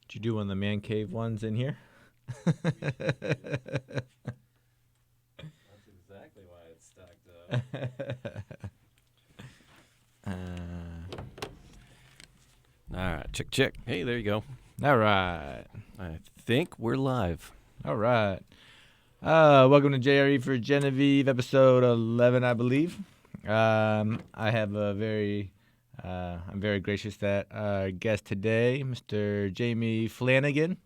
Did you do one of the man cave ones in here? That's exactly why it's stacked up. All right, check. Hey, there you go. All right. I think we're live. All right. Welcome to JRE for Genevieve, episode 11, I believe. I have I'm very gracious that our guest today, Mr. Jamie Flanagan,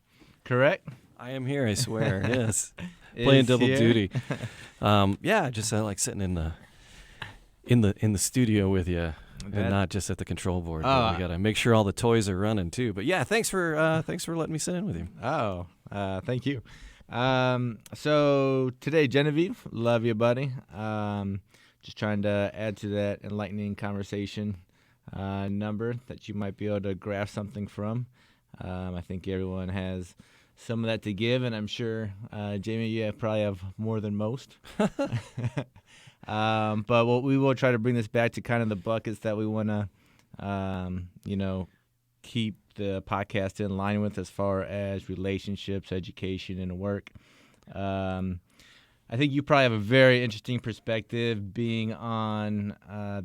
correct? I am here, I swear. Yes, playing double duty. Just like sitting in the studio with you, and not just at the control board. We gotta make sure all the toys are running too. But yeah, thanks for letting me sit in with you. Thank you. So today, Genevieve, love you, buddy. Just trying to add to that enlightening conversation number that you might be able to grasp something from. I think everyone has some of that to give, and I'm sure, Jamie, you probably have more than most. But we will try to bring this back to kind of the buckets that we want to, keep the podcast in line with as far as relationships, education, and work. I think you probably have a very interesting perspective being on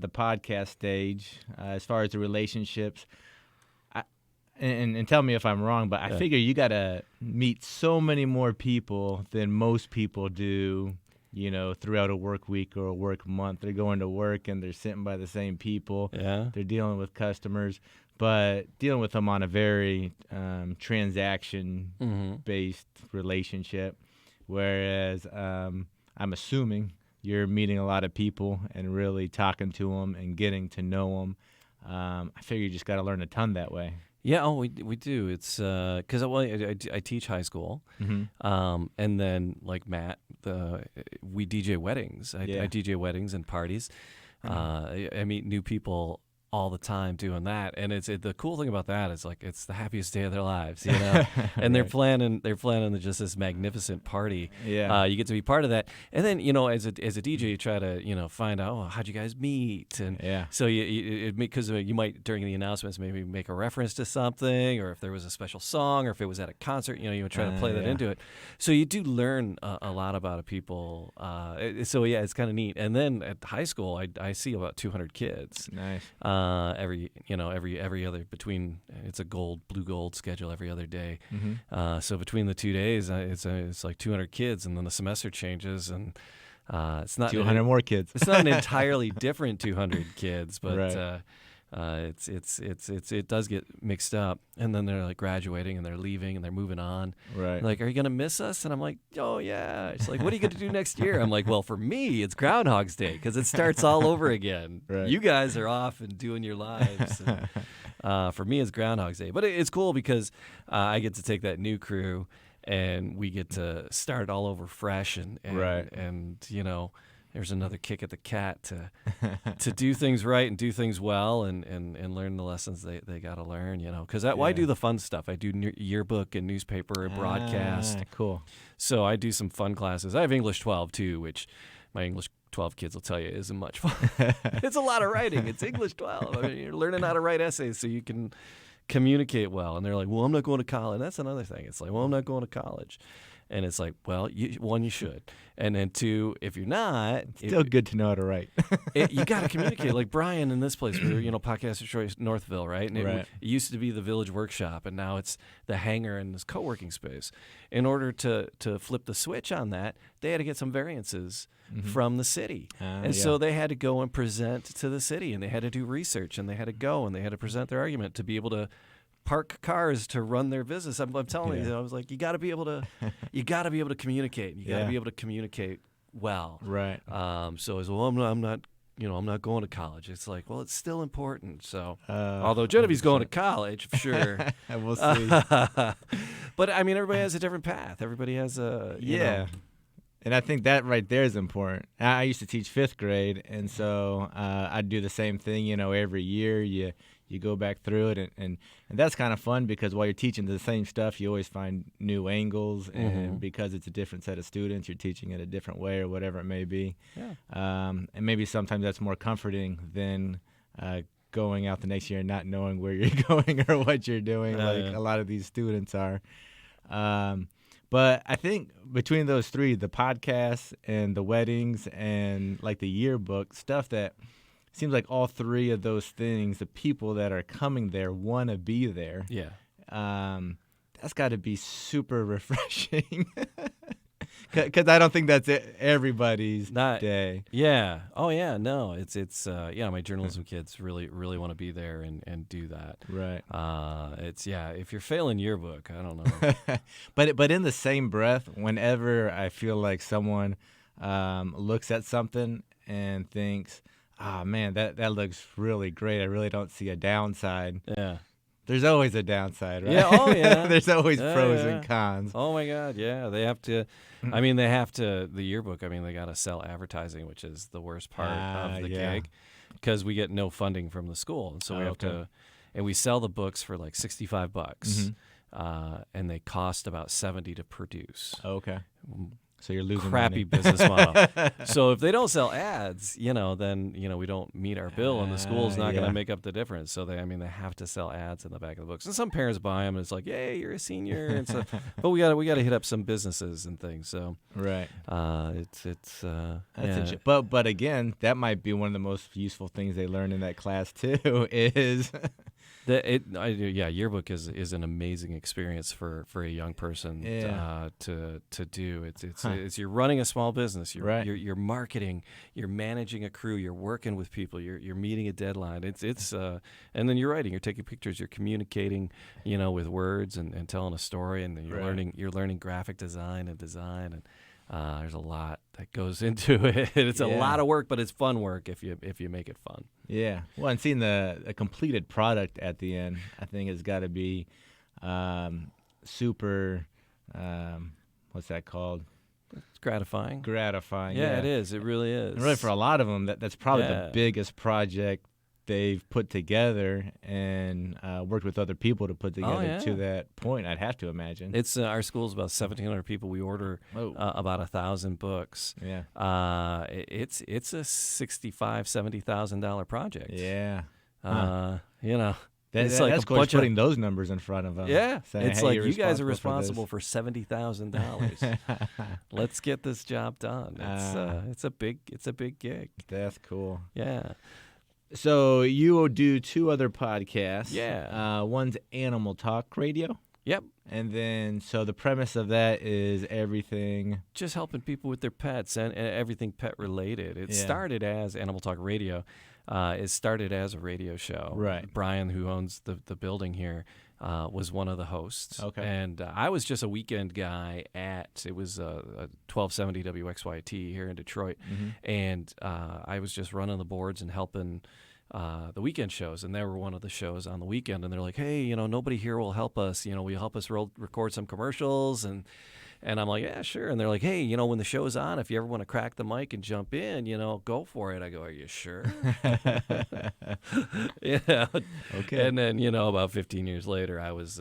the podcast stage as far as the relationships. And tell me if I'm wrong, but I figure you got to meet so many more people than most people do, throughout a work week or a work month. They're going to work and they're sitting by the same people. Yeah. They're dealing with customers, but dealing with them on a very transaction-based relationship. Whereas I'm assuming you're meeting a lot of people and really talking to them and getting to know them. I figure you just got to learn a ton that way. Yeah, we do. It's because I teach high school, and then like Matt, we DJ weddings. I DJ weddings and parties. I meet new people all the time doing that, and the cool thing about that is like it's the happiest day of their lives, and Right. they're planning just this magnificent party. You get to be part of that, and then as a DJ you try to find out how'd you guys meet, and so because you might during the announcements maybe make a reference to something, or if there was a special song, or if it was at a concert, you would try to play that into it. So you do learn a lot about people. It's kind of neat. And then at high school I see about 200 kids. Nice. Every other between it's a blue gold schedule every other day. So between the 2 days, it's like 200 kids, and then the semester changes, and it's not 200 more kids. It's not an entirely different 200 kids, but right. It does get mixed up, and then they're like graduating and they're leaving and they're moving on. Right. Like, are you gonna miss us? And I'm like, oh yeah. It's like, what are you gonna do next year? I'm like, well, for me, it's Groundhog's Day because it starts all over again. Right. You guys are off and doing your lives. And, for me, it's Groundhog's Day, but it's cool because I get to take that new crew and we get to start all over fresh and right. and there's another kick at the cat to do things right and do things well and learn the lessons they got to learn, because I do the fun stuff. I do yearbook and newspaper and broadcast. Cool. So I do some fun classes. I have English 12 too, which my English 12 kids will tell you isn't much fun. It's a lot of writing. It's English 12. I mean, you're learning how to write essays so you can communicate well. And they're like, well, I'm not going to college. That's another thing. It's like, well, I'm not going to college. And it's like, well, you should. And then two, if you're not. It's still good to know how to write. You got to communicate. Like Brian in this place, we were, Podcast Detroit, Northville, right? And it used to be the Village Workshop, and now it's the hangar and this co-working space. In order to flip the switch on that, they had to get some variances from the city. So they had to go and present to the city, and they had to do research, and they had to go, and they had to present their argument to be able to park cars to run their business. I'm telling you, I was like, you got to be able to communicate. You got to be able to communicate well. Right. So as well, I'm not going to college. It's like, well, it's still important. So although Genevieve's going to college, for sure. We'll see. But I mean, everybody has a different path. Everybody has a And I think that right there is important. I used to teach 5th grade, and so I'd do the same thing, every year. You go back through it, and that's kind of fun because while you're teaching the same stuff, you always find new angles, and because it's a different set of students, you're teaching it a different way or whatever it may be. Yeah. And maybe sometimes that's more comforting than going out the next year and not knowing where you're going or what you're doing, a lot of these students are. But I think between those three, the podcasts and the weddings and like the yearbook, stuff that seems like all three of those things, the people that are coming there want to be there. Yeah. That's got to be super refreshing. Because I don't think that's everybody's day. Yeah. Oh, yeah. No, it's my journalism kids really want to be there and do that. Right. If you're failing yearbook, I don't know. But in the same breath, whenever I feel like someone looks at something and thinks, oh, man, that looks really great. I really don't see a downside. Yeah. There's always a downside, right? Yeah, oh yeah. There's always pros and cons. Oh my God, yeah. They have to, the yearbook, they got to sell advertising, which is the worst part of the gig because we get no funding from the school. And so we have to, and we sell the books for like $65, and they cost about $70 to produce. Okay. So you're losing crappy money. business model. So if they don't sell ads, then we don't meet our bill, and the school's not going to make up the difference. So they have to sell ads in the back of the books. And some parents buy them, and it's like, yay, you're a senior, and so. But we got to hit up some businesses and things. So right. That's but again, that might be one of the most useful things they learn in that class too. Is yearbook is an amazing experience for a young person to do. It's you're running a small business. You're marketing. You're managing a crew. You're working with people. You're meeting a deadline. And then you're writing. You're taking pictures. You're communicating, with words and telling a story. And then you're learning graphic design and there's a lot that goes into it. It's a lot of work, but it's fun work if you make it fun. Yeah. Well, and seeing the completed product at the end, I think has got to be super. What's that called? It's gratifying. Gratifying. Yeah, it is. It really is. And really, for a lot of them, that's probably the biggest project they've put together and worked with other people to put together to that point. I'd have to imagine. It's our school's about 1,700 people. We order about 1,000 books. Yeah. It's a $65,000-$70,000 project. Yeah. It's like that's cool. Putting those numbers in front of them. Yeah, saying, it's hey, like you guys are responsible for $70,000. Let's get this job done. It's a big gig. That's cool. Yeah. So you will do 2 other podcasts. Yeah. One's Animal Talk Radio. Yep. And then, so the premise of that is everything. Just helping people with their pets and everything pet related. It started as Animal Talk Radio. It started as a radio show. Right. Brian, who owns the building here, was one of the hosts. Okay. And I was just a weekend guy it was 1270 WXYT here in Detroit. Mm-hmm. And I was just running the boards and helping the weekend shows, and they were one of the shows on the weekend, and they're like, hey, nobody here will help us, will you help us record some commercials? And I'm like, yeah, sure. And they're like, hey, when the show's on, if you ever want to crack the mic and jump in, go for it. I go, are you sure? Yeah. Okay. And then, about 15 years later, I was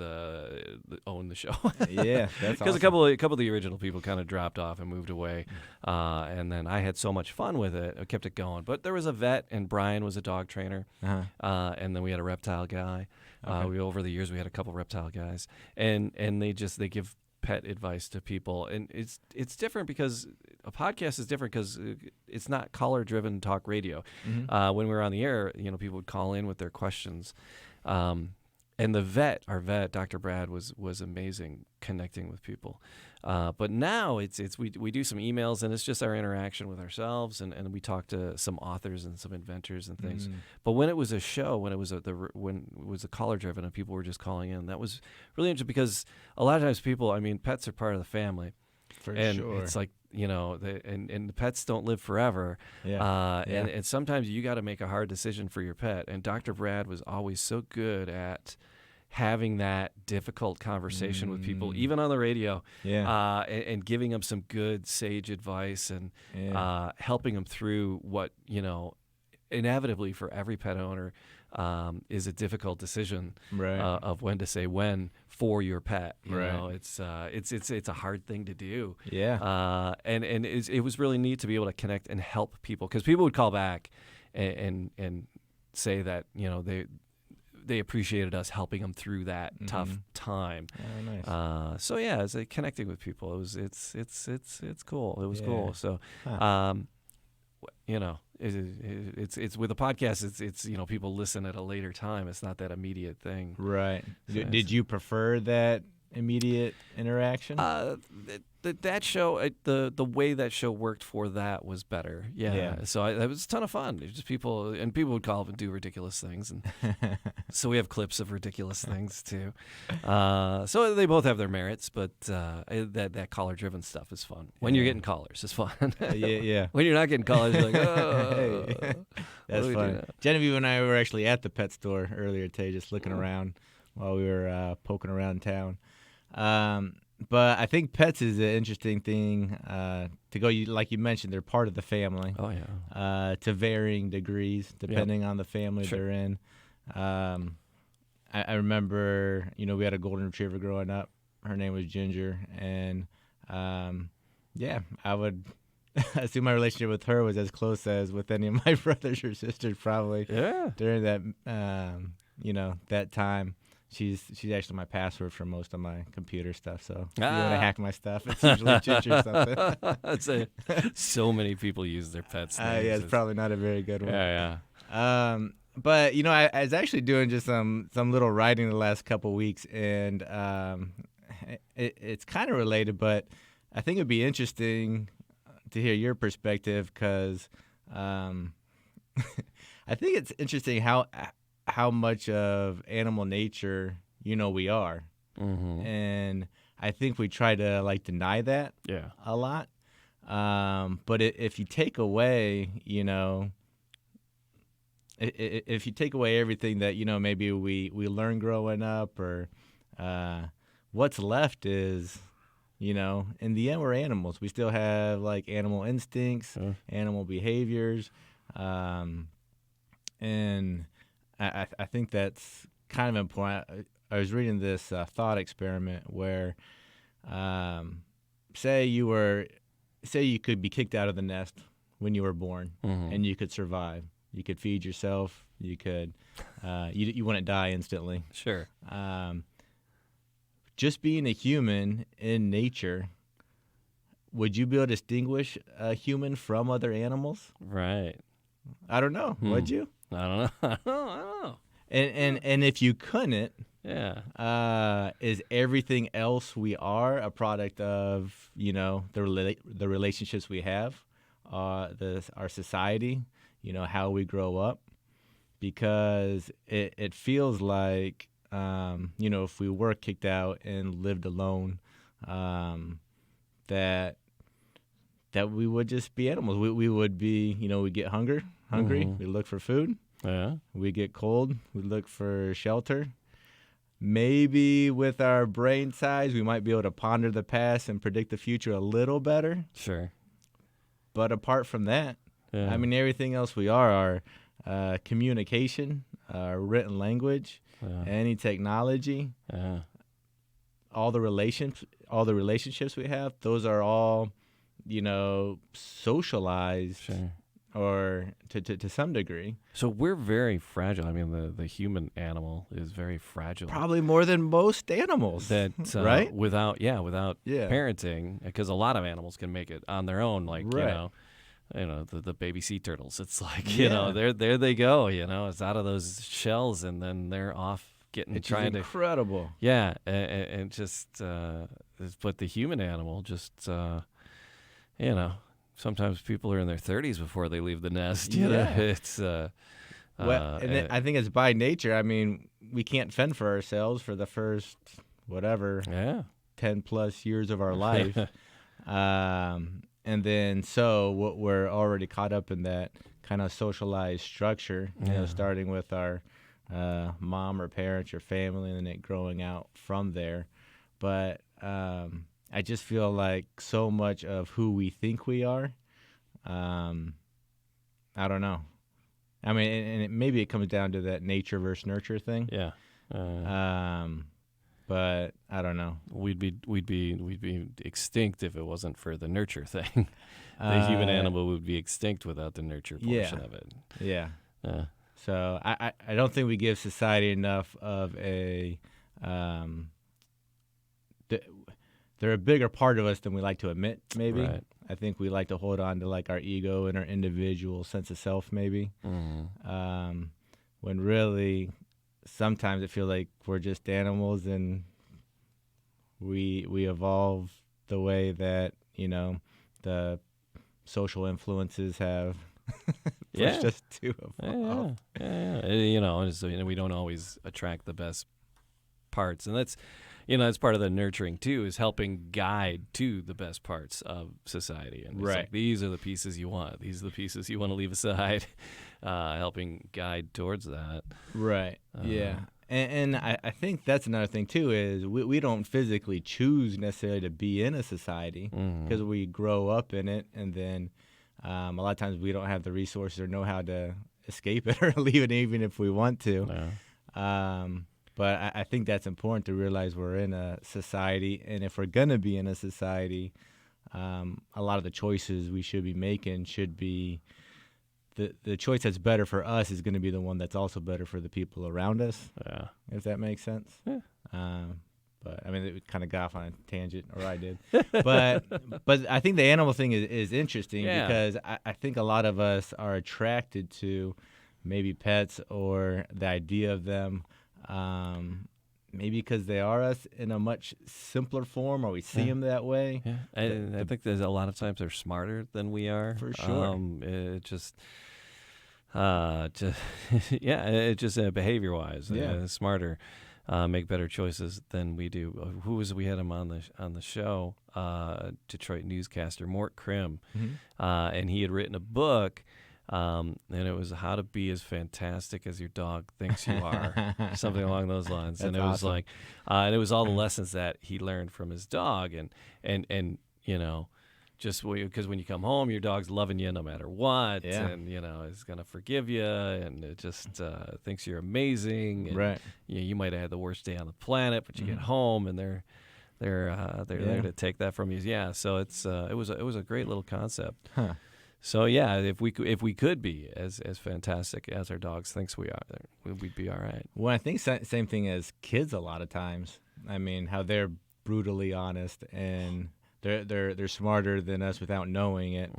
owned the show. Yeah, that's because awesome. a couple of the original people kind of dropped off and moved away. And then I had so much fun with it, I kept it going. But there was a vet, and Brian was a dog trainer. And then we had a reptile guy. Okay. Over the years, we had a couple reptile guys. And they give pet advice to people, and it's different because a podcast is different because it's not caller driven talk radio. Mm-hmm. When we were on the air, people would call in with their questions, and our vet Dr. Brad was amazing connecting with people, but now we do some emails, and it's just our interaction with ourselves, and we talk to some authors and some inventors and things. But when it was a show, when it was a caller driven and people were just calling in, that was really interesting because a lot of times people, pets are part of the family. For and sure. It's like, and the pets don't live forever. Yeah. And sometimes you got to make a hard decision for your pet. And Dr. Brad was always so good at having that difficult conversation with people, even on the radio, and giving them some good sage advice and helping them through what, inevitably for every pet owner is a difficult decision of when to say when for your pet. You know, it's a hard thing to do. Yeah. And it was really neat to be able to connect and help people, because people would call back and say that, they appreciated us helping them through that tough time. Oh, nice. So yeah, it's connecting with people. It's cool. It was cool. So, it's with a podcast. It's people listen at a later time. It's not that immediate thing. Right. So Did you prefer that immediate interaction? That show, the way that show worked for that was better. Yeah. So it was a ton of fun. It was just people would call up and do ridiculous things, and so we have clips of ridiculous things too. So they both have their merits, but that caller-driven stuff is fun. When you're getting callers, it's fun. Yeah. When you're not getting callers, you're like, oh, hey. That's funny. Genevieve and I were actually at the pet store earlier today, just looking around while we were poking around town. But I think pets is an interesting thing to go. Like you mentioned, they're part of the family. Oh yeah. To varying degrees, depending on the family they're in. I remember, we had a golden retriever growing up. Her name was Ginger, and I would assume my relationship with her was as close as with any of my brothers or sisters, probably. Yeah. During that, that time. She's actually my password for most of my computer stuff. So if you want to hack my stuff, it's usually Ginger or something. I'd say so many people use their pets' names. Yeah, it's probably not a very good one. Yeah. But I was actually doing just some little writing the last couple weeks, and it's kind of related, but I think it'd be interesting to hear your perspective, because I think it's interesting how much of animal nature we are, and I think we try to deny that a lot. But if you take away if you take away everything that maybe we learned growing up, or what's left is in the end we're animals. We still have animal instincts, animal behaviors, and I think that's kind of important. I was reading this thought experiment where, say you could be kicked out of the nest when you were born, and you could survive. You could feed yourself. You could, you wouldn't die instantly. Sure. Just being a human in nature, would you be able to distinguish a human from other animals? Right. I don't know. Would you? I don't know. And if you couldn't, is everything else we are a product of the relationships we have, our society, how we grow up? Because it feels like if we were kicked out and lived alone, that we would just be animals. We would be we get hungry, we look for food. Yeah. We get cold, we look for shelter. Maybe with our brain size, we might be able to ponder the past and predict the future a little better. Sure. But apart from that, everything else we are, our communication, our written language, any technology, all the relationships we have, those are all, socialized. Sure. Or to some degree. So we're very fragile. I mean, the human animal is very fragile. Probably more than most animals. That right? Without parenting, because a lot of animals can make it on their own. The baby sea turtles. It's there they go. It's out of those shells, and then they're off trying to. Incredible. Yeah, and just but the human animal just sometimes people are in their 30s before they leave the nest. It's I think it's by nature. I mean, we can't fend for ourselves for the first 10 plus years of our life, and then we're already caught up in that kind of socialized structure. Starting with our mom or parents or family, and then it growing out from there. But I just feel like so much of who we think we are, I don't know. I mean, and maybe it comes down to that nature versus nurture thing. Yeah. But I don't know. We'd be extinct if it wasn't for the nurture thing. The human animal would be extinct without the nurture portion of it. Yeah. So I don't think we give society enough of a they're a bigger part of us than we like to admit, maybe. Right. I think we like to hold on to like our ego and our individual sense of self, maybe. Mm-hmm. When really sometimes I feel like we're just animals, and we evolve the way that, you know, the social influences have pushed us to evolve. Yeah. You know, so, you know, we don't always attract the best parts, and that's, you know, it's part of the nurturing too, is helping guide to the best parts of society. And it's like, these are the pieces you want. These are the pieces you want to leave aside. Helping guide towards that. Right. Yeah. And I think that's another thing too, is we don't physically choose necessarily to be in a society, because we grow up in it, and then a lot of times we don't have the resources or know how to escape it or leave it, even if we want to. But I think that's important to realize we're in a society, and if we're going to be in a society, a lot of the choices we should be making should be the choice that's better for us is going to be the one that's also better for the people around us. Yeah, if that makes sense. Yeah. But I mean, it kind of got off on a tangent, or I did. But I think the animal thing is interesting, because I think a lot of us are attracted to maybe pets or the idea of them. Maybe because they are us in a much simpler form, or we see them that way. Yeah, I think there's a lot of times they're smarter than we are. For sure. It's just behavior-wise, smarter, make better choices than we do. Who was we had him on the show? Detroit newscaster Mort Krim, and he had written a book. And it was how to be as fantastic as your dog thinks you are, something along those lines. That's and it was like, and it was all the lessons that he learned from his dog, and you know, just because when you come home, your dog's loving you no matter what, and you know, is gonna forgive you, and it just thinks you're amazing. And, you know, you might have had the worst day on the planet, but you get home and they're there to take that from you. Yeah, so it was a great little concept. So yeah, if we could be as fantastic as our dogs thinks we are, we'd be all right. Well, I think same thing as kids a lot of times. I mean, how they're brutally honest, and they're smarter than us without knowing it,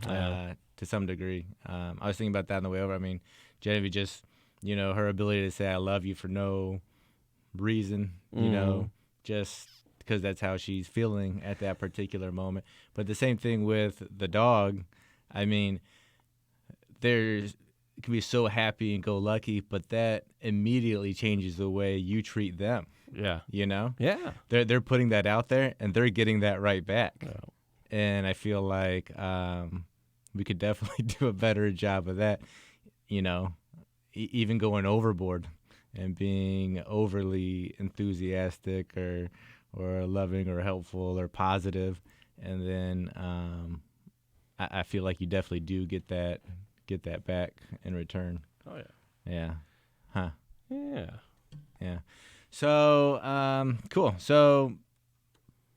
to some degree. I was thinking about that on the way over. I mean, Genevieve, just, you know, her ability to say I love you for no reason, you know, just because that's how she's feeling at that particular moment. But the same thing with the dog. I mean, it can be so happy and go lucky, but that immediately changes the way you treat them. Yeah. You know? Yeah. They're putting that out there, and they're getting that right back. Yeah. And I feel like we could definitely do a better job of that, you know, even going overboard and being overly enthusiastic or loving or helpful or positive. And then I feel like you definitely do get that back in return. Oh yeah. Yeah. Huh. Yeah. Yeah. So cool. So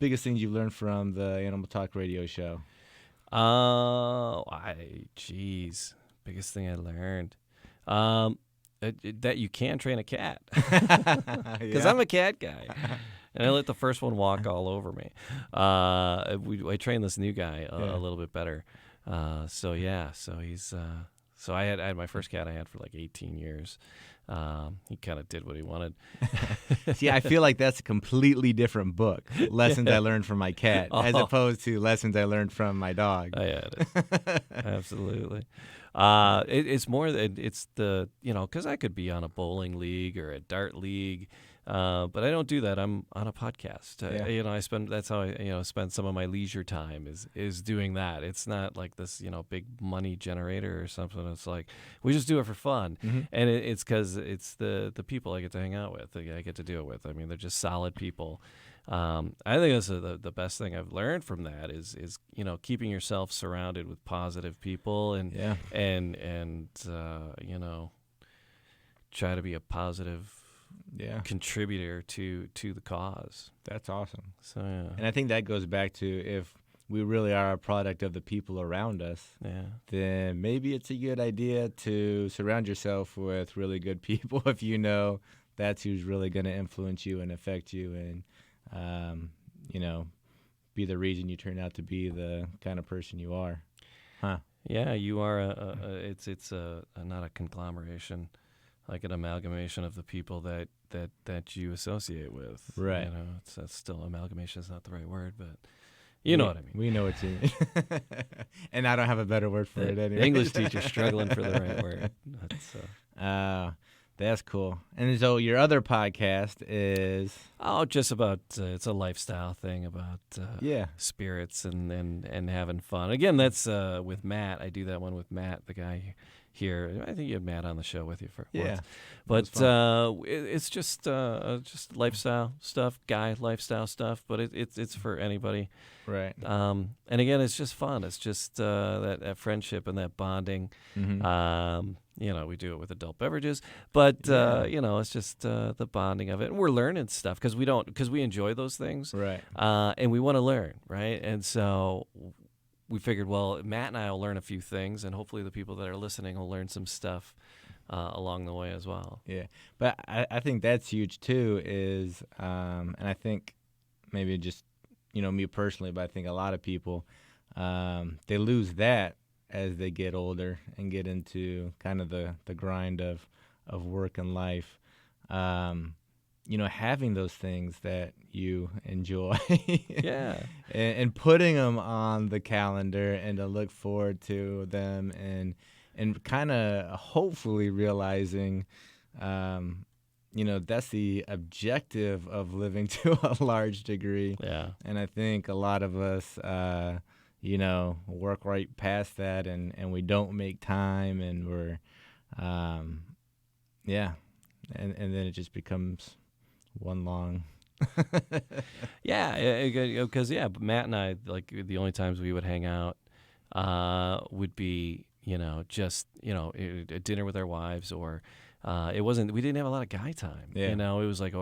biggest things you've learned from the Animal Talk radio show? Biggest thing I learned. That you can train a cat. Because I'm a cat guy. And I let the first one walk all over me. I trained this new guy a little bit better. So he's so I had my first cat I had for like 18 years. He kind of did what he wanted. See, I feel like that's a completely different book. Lessons I learned from my cat, as opposed to lessons I learned from my dog. Oh, yeah, it is. Absolutely. It's more that it's the, you know, because I could be on a bowling league or a dart league, But I don't do that. I'm on a podcast. Yeah. That's how I spend some of my leisure time is doing that. It's not like this, big money generator or something. It's like we just do it for fun. Mm-hmm. And it's because it's the people I get to hang out with, I get to do it with. I mean, they're just solid people. I think that's the best thing I've learned from that is keeping yourself surrounded with positive people and try to be a positive contributor to the cause. That's awesome. So yeah. And I think that goes back to if we really are a product of the people around us, then maybe it's a good idea to surround yourself with really good people if you know that's who's really going to influence you and affect you and be the reason you turn out to be the kind of person you are. Huh. Yeah, you are it's not a conglomeration, like an amalgamation of the people that you associate with. Right. It's still amalgamation is not the right word, but you know what I mean. We know what you mean. And I don't have a better word for it anyway. The English teacher's struggling for the right word. That's cool. And so your other podcast is? Oh, just about, it's a lifestyle thing about spirits and having fun. Again, that's with Matt. I do that one with Matt, the guy here. I think you had Matt on the show with you for once. But it's just lifestyle stuff, lifestyle stuff, but it's for anybody. Right. And again, it's just fun. It's just that friendship and that bonding. Mm-hmm. We do it with adult beverages, but it's just the bonding of it. And we're learning stuff because we enjoy those things, right? And we want to learn, right? And so we figured, well, Matt and I will learn a few things, and hopefully the people that are listening will learn some stuff along the way as well. Yeah, but I think that's huge too. Is and I think maybe just me personally, but I think a lot of people they lose that as they get older and get into kind of the grind of work and life, having those things that you enjoy and putting them on the calendar and to look forward to them and kind of hopefully realizing, that's the objective of living to a large degree. Yeah. And I think a lot of us, work right past that and we don't make time and we're, and then it just becomes one long. Because Matt and I, like the only times we would hang out would be, just, a dinner with our wives or we didn't have a lot of guy time. Yeah. It was like,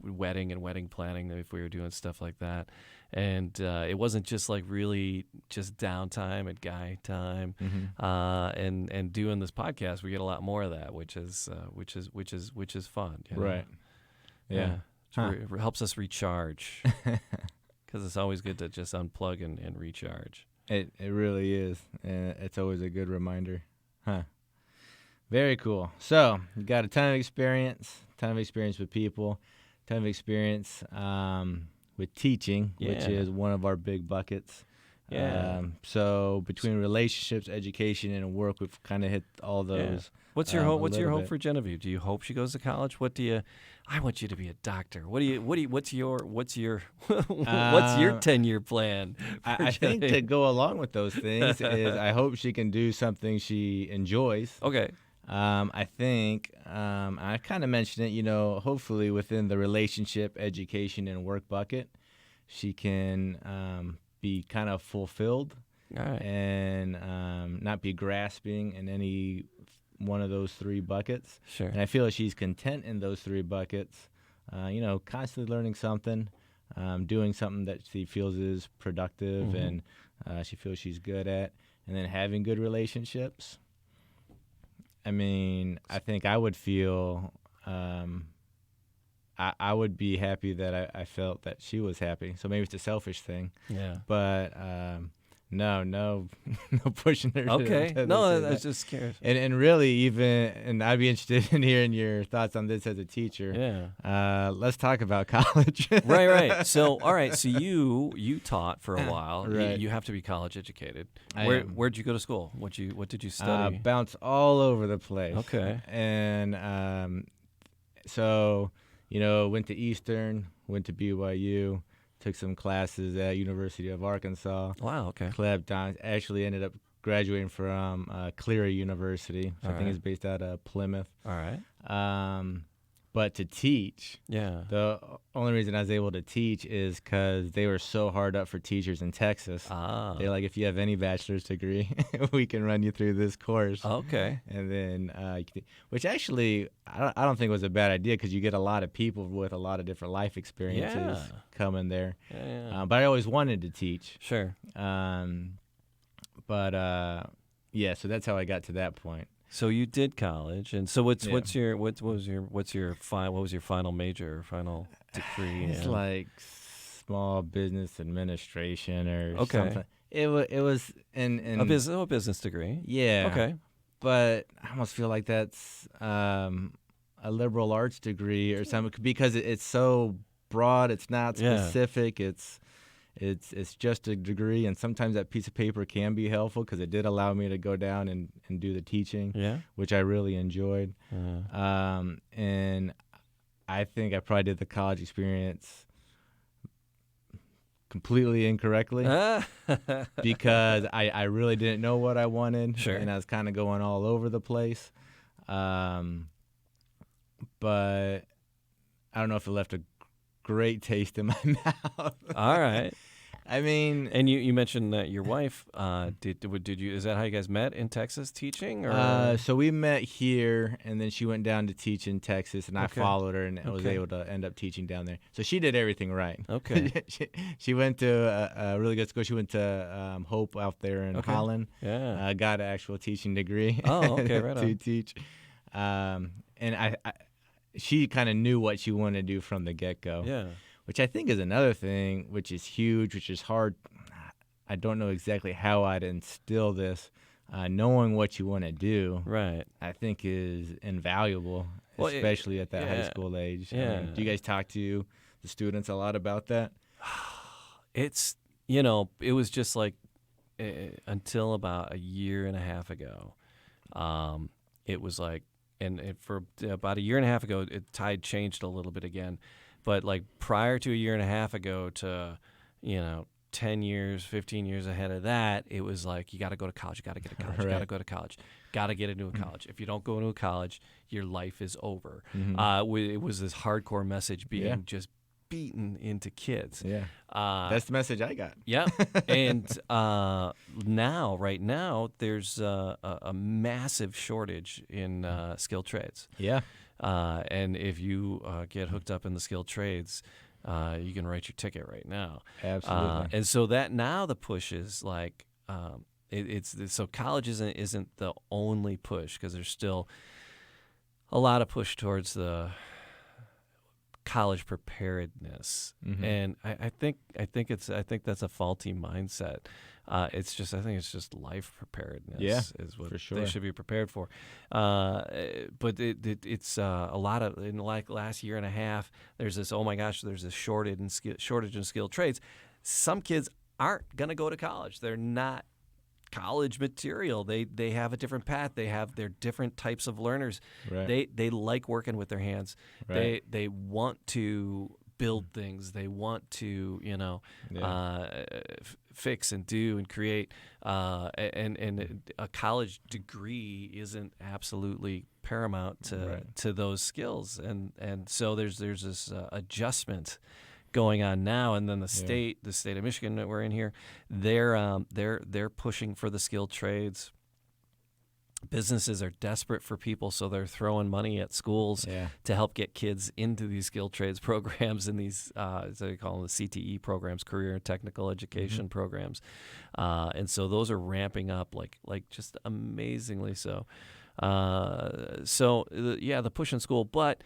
wedding and wedding planning if we were doing stuff like that. And it wasn't just like really just downtime and guy time. Mm-hmm. And doing this podcast, we get a lot more of that, which is fun. Right. Yeah. It helps us recharge because it's always good to just unplug and recharge. It really is. And it's always a good reminder. Huh. Very cool. So you got a ton of experience with people, ton of experience with teaching, which is one of our big buckets. Yeah. So between relationships, education, and work, we've kind of hit all those. Yeah. What's your hope? What's your hope for Genevieve? Do you hope she goes to college? I want you to be a doctor. What's your 10-year plan? I think to go along with those things is I hope she can do something she enjoys. Okay. I think I kind of mentioned it, hopefully within the relationship, education, and work bucket, she can be kind of fulfilled. All right. And not be grasping in any one of those three buckets. Sure. And I feel like she's content in those three buckets, constantly learning something, doing something that she feels is productive and she feels she's good at, and then having good relationships. I mean, I think I would feel, I would be happy that I felt that she was happy. So maybe it's a selfish thing. Yeah. But no pushing her. Okay. To No, I was just curious. And really and I'd be interested in hearing your thoughts on this as a teacher. Yeah. Let's talk about college. Right. So, all right. So you taught for a while. Right. You have to be college educated. Where'd you go to school? What did you study? Bounce all over the place. Okay. And so went to Eastern, went to BYU, took some classes at University of Arkansas. Wow, okay. Actually ended up graduating from Cleary University, which I think is based out of Plymouth. All right. But to teach, Yeah. the only reason I was able to teach is because they were so hard up for teachers in Texas. They're like, if you have any bachelor's degree, we can run you through this course. Okay. And then, which actually I don't think was a bad idea because you get a lot of people with a lot of different life experiences coming there. Yeah. But I always wanted to teach. Sure. So that's how I got to that point. So you did college, and so what was your final major or final degree? It's like small business administration or something. It was in a business degree. Yeah. Okay. But I almost feel like that's a liberal arts degree or something because it's so broad. It's not specific. It's just a degree, and sometimes that piece of paper can be helpful because it did allow me to go down and do the teaching, which I really enjoyed. And I think I probably did the college experience completely incorrectly because I really didn't know what I wanted, and I was kind of going all over the place. But I don't know if it left a great taste in my mouth. All right. I mean, and you mentioned that your wife did you? Is that how you guys met in Texas teaching? Or? So we met here, and then she went down to teach in Texas, and I followed her, and was able to end up teaching down there. So she did everything right. Okay. she went to a really good school. She went to Hope out there in Holland. Yeah. Got an actual teaching degree. Oh, okay, right on. To teach. And she kind of knew what she wanted to do from the get-go. Yeah. Which I think is another thing, which is huge, which is hard. I don't know exactly how I'd instill this. Knowing what you want to do, right, I think is invaluable, especially at that high school age. Yeah. I mean, do you guys talk to the students a lot about that? It's, it was just like until about a year and a half ago, it was like, and for about a year and a half ago, tide changed a little bit again. But like prior to a year and a half ago to, 10 years, 15 years ahead of that, it was like, you got to go to college, you got to get a college, you got to go to college, got to get into a college. If you don't go into a college, your life is over. It was this hardcore message being just beaten into kids. Yeah. That's the message I got. Yeah. And right now, there's a massive shortage in skilled trades. Yeah. And if you get hooked up in the skilled trades, you can write your ticket right now. Absolutely. And so that now the push is like, so college isn't the only push because there's still a lot of push towards the college preparedness, and I think that's a faulty mindset. I think it's just life preparedness is what they should be prepared for. But it's a lot of, in like last year and a half, there's this, oh my gosh, there's this shortage in skilled trades. Some kids aren't going to go to college. They're not college material. They have a different path. They have their different types of learners. Right. They like working with their hands. Right. They want to build things. They want to fix and do and create. And a college degree isn't absolutely paramount to those skills. And so there's this adjustment going on now, and then the state of Michigan that we're in here, they're pushing for the skilled trades. Businesses are desperate for people, so they're throwing money at schools to help get kids into these skilled trades programs and these, as they call them, the CTE programs, career and technical education programs, and so those are ramping up like just amazingly so. The push in school, but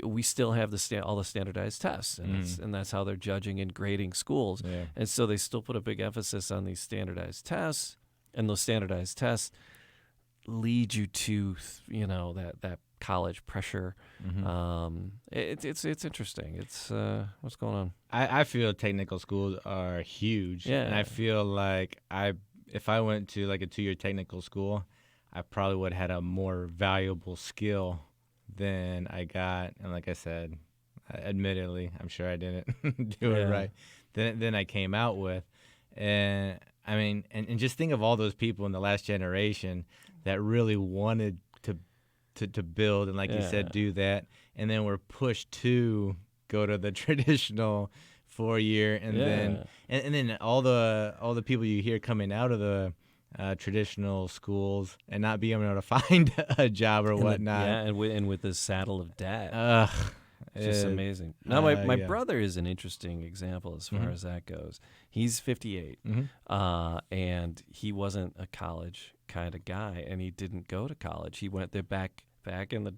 we still have all the standardized tests, and that's how they're judging and grading schools. Yeah. And so they still put a big emphasis on these standardized tests, and those standardized tests lead you to that college pressure. It's interesting. It's what's going on. I feel technical schools are huge, and I feel like if I went to like a 2-year technical school, I probably would have had a more valuable skill than I got. And like I said, admittedly, I'm sure I didn't do it right. Then I came out with, and I mean, and just think of all those people in the last generation that really wanted to build and, like you said, do that, and then were pushed to go to the traditional 4-year, and then all the people you hear coming out of the traditional schools and not being able to find a job or whatnot. And with this saddle of debt. It's just amazing. Now, my brother is an interesting example as far as that goes. He's 58, and he wasn't a college kind of guy, and he didn't go to college. He went there back in the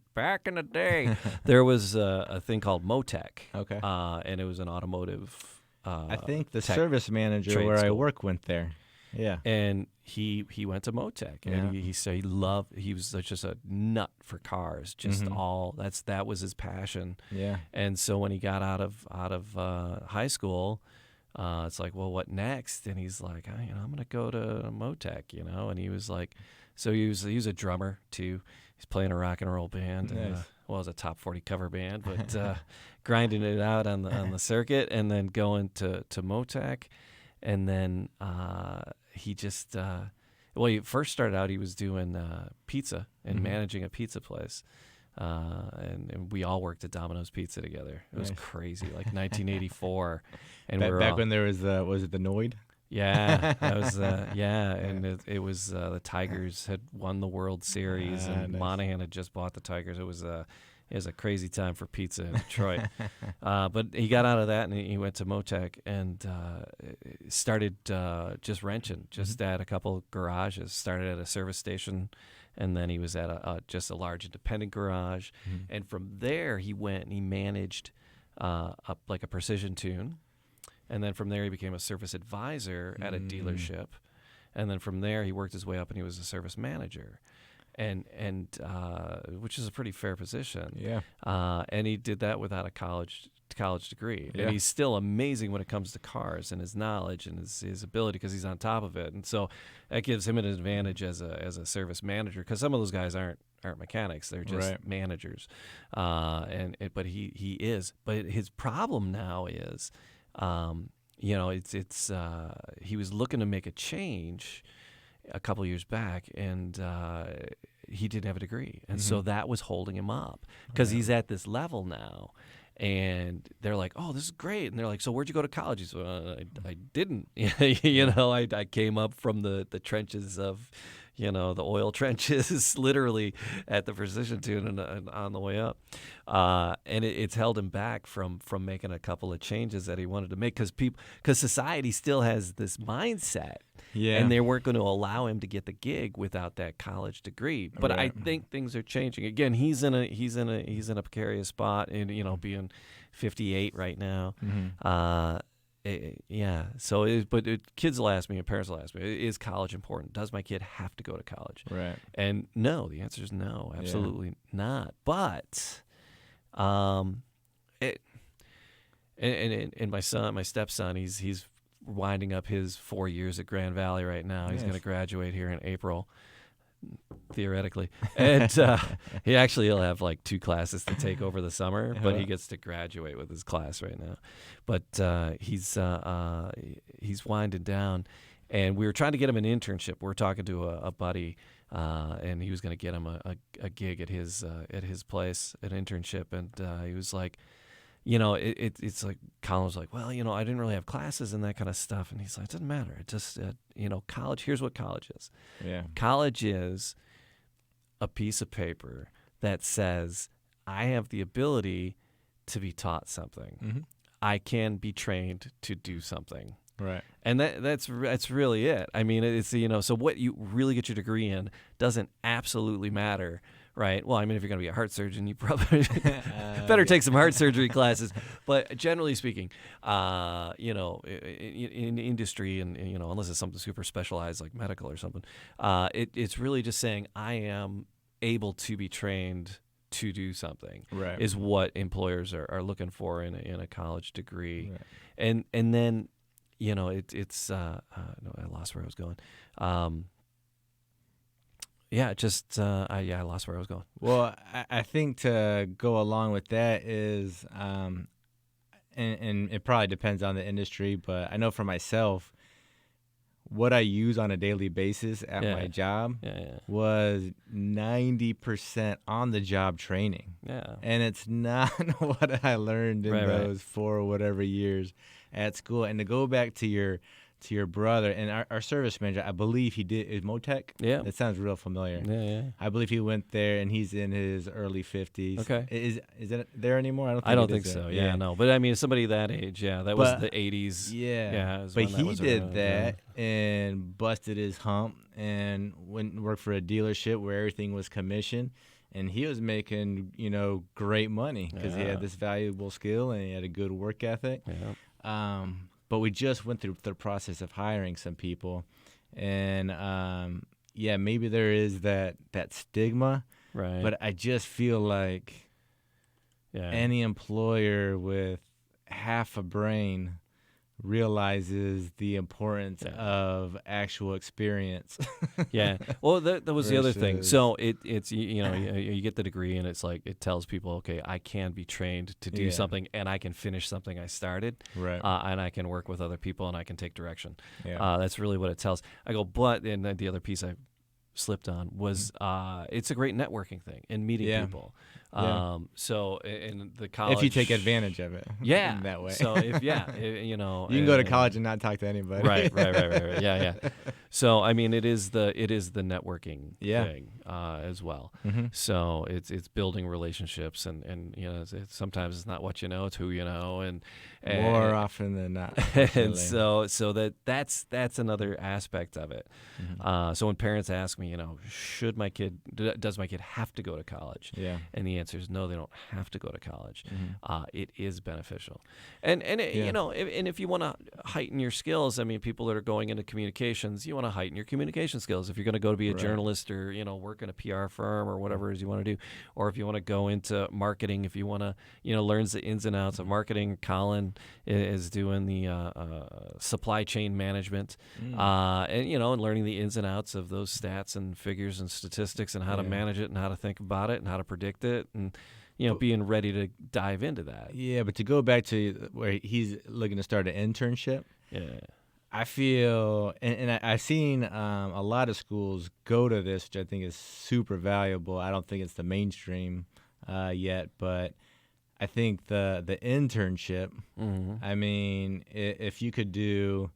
day. There was a thing called Motec, and it was an automotive. I think the service manager where I work went there. Yeah, and he went to Motec, and he said he was just a nut for cars, just that was his passion. Yeah, and so when he got out of high school, it's like, well, what next? And he's like, I'm gonna go to Motec, and he was like, so he was a drummer too. He's playing a rock and roll band. Nice. It was a top 40 cover band, but grinding it out on the circuit, and then going to Motec. And then he just, he first started out, he was doing pizza and managing a pizza place. And we all worked at Domino's Pizza together. It was crazy, like 1984. And back when there was it the Noid? Yeah, that was and it was the Tigers had won the World Series, and Monahan had just bought the Tigers. It was a crazy time for pizza in Detroit. But he got out of that, and he went to Motec and started just wrenching, just at a couple garages. Started at a service station, and then he was at just a large independent garage. And from there, he went and he managed like a precision tune. And then from there, he became a service advisor at a dealership. And then from there, he worked his way up, and he was a service manager. And which is a pretty fair position. Yeah. And he did that without a college degree. Yeah. And he's still amazing when it comes to cars and his knowledge and his ability, because he's on top of it. And so that gives him an advantage as a service manager, because some of those guys aren't mechanics; they're just managers. But he is. But his problem now is, he was looking to make a change a couple years back, and he didn't have a degree, and so that was holding him up, because he's at this level now, and they're like, "Oh, this is great," and they're like, "So where'd you go to college?" He's like, I didn't, I came up from the trenches of, the oil trenches, literally at the precision tune and on the way up, and it's held him back from making a couple of changes that he wanted to make, because society still has this mindset. Yeah. And they weren't going to allow him to get the gig without that college degree. But I think things are changing. Again, he's in a precarious spot, and being 58 right now. So, kids will ask me, and parents will ask me, is college important? Does my kid have to go to college? Right. And no, the answer is no, absolutely not. But, and my stepson, he's winding up his 4 years at Grand Valley right now. He's going to graduate here in April, theoretically, and he'll have like 2 classes to take over the summer, but he gets to graduate with his class right now. But he's winding down, and we were trying to get him an internship. We're talking to a buddy, and he was going to get him a gig at his place, an internship, and he was like, it's like, Colin was like, well, I didn't really have classes and that kind of stuff. And he's like, it doesn't matter. It just, college, here's what college is. Yeah. College is a piece of paper that says, I have the ability to be taught something. I can be trained to do something. Right. And that's really it. I mean, it's, so what you really get your degree in doesn't absolutely matter. Right. Well, I mean, if you're going to be a heart surgeon, you probably better take some heart surgery classes. But generally speaking, in industry and unless it's something super specialized like medical or something, it's really just saying I am able to be trained to do something. Right. Is what employers are looking for in a college degree. Right. And then, no, I lost where I was going. just I lost where I was going. Well, I think to go along with that is, and it probably depends on the industry, but I know for myself, what I use on a daily basis at my job was 90% on-the-job training. Yeah. And it's not what I learned in those 4 or whatever years at school. And to go back to your brother and our service manager, I believe he did, is Motec? Yeah. That sounds real familiar. Yeah. I believe he went there, and he's in his early 50s. Okay. Is it there anymore? I don't think so. Yeah, no. But I mean, somebody that age, that was the 80s. Yeah. But he did that and busted his hump and went and worked for a dealership where everything was commission. And he was making, great money because he had this valuable skill and he had a good work ethic. Yeah. But we just went through the process of hiring some people, and maybe there is that stigma, right? But I just feel like any employer with half a brain realizes the importance of actual experience. Yeah. Well, that was the other thing. So it's you get the degree and it's like it tells people, okay, I can be trained to do something and I can finish something I started. Right. And I can work with other people and I can take direction. Yeah. That's really what it tells. I go, but and the other piece I slipped on was it's a great networking thing and meeting people. So in the college, if you take advantage of it, in that way. So if you can go to college and not talk to anybody. Right. Yeah. So I mean, it is the networking thing as well. Mm-hmm. So it's building relationships and sometimes it's not what you know, it's who you know, and more often than not. And so that's another aspect of it. Mm-hmm. So when parents ask me, does my kid have to go to college? Yeah. And the answer is no, they don't have to go to college. Mm-hmm. It is beneficial. And if you want to heighten your skills, I mean, people that are going into communications, you want to heighten your communication skills. If you're going to go to be a journalist or, work in a PR firm or whatever it is you want to do, or if you want to go into marketing, if you want to, learn the ins and outs of marketing, Colin is doing the supply chain management, and learning the ins and outs of those stats and figures and statistics and how to manage it and how to think about it and how to predict it and being ready to dive into that. Yeah, but to go back to where he's looking to start an internship, I feel, and I've seen a lot of schools go to this, which I think is super valuable. I don't think it's the mainstream yet, but I think the internship, I mean, if you could do,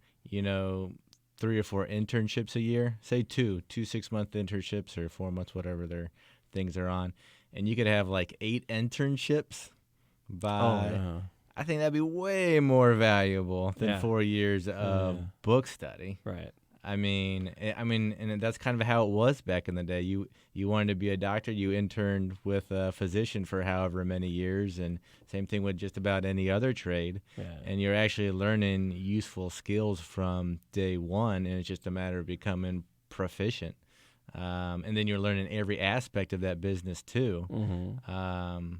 3 or 4 internships a year, say 2 6-month internships or 4 months, whatever their things are on, and you could have like 8 internships I think that'd be way more valuable than 4 years of book study. Right. I mean, and that's kind of how it was back in the day. You wanted to be a doctor, you interned with a physician for however many years, and same thing with just about any other trade. Yeah. And you're actually learning useful skills from day one, and it's just a matter of becoming proficient. And then you're learning every aspect of that business too. Mm-hmm.